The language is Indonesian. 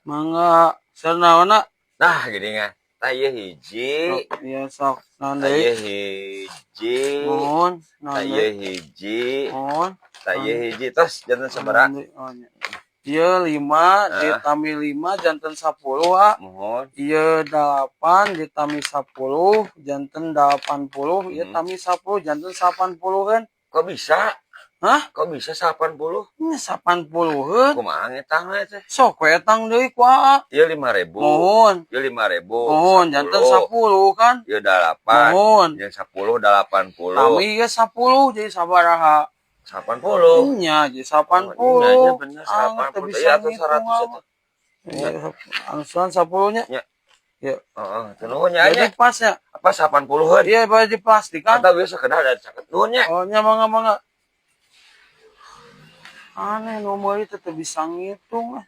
Mangga sarnaona. Nah gini kan taya hiji Iya sok taya nandai. hiji Mohon taya nandai. hiji Mohon. taya hiji terus jantan sabaraha Iya 5 ditambah 5 janten 10 ah. mohon Iya 8 ditambah 10 janten 80 iya tambah 10 janten 80 kan. kok bisa? Hah? Kok bisa 80? Ini 80 kan. Kumaha ngetang teh? Sok we tang deui ku aa. Ieu 5.000. Mohon. Ieu 5.000. Mohon janten 10 kan. Ieu 8. Mohon. Jeung 10 80. Tambah ieu 10 jadi sabaraha? 80. Nya jadi 80. Iya bener Ah, 80. bisa Iya atuh ngitung 100 eta. angsuran 10-nya. Ya. Heeh, nuhun nya. Jadi pas ya. Apa 80-an? Iya, baju plastik kan. Atau biasa kena ada caket nuhun nya. Oh, nya mangga. Aneh nomor itu bisa ngitung.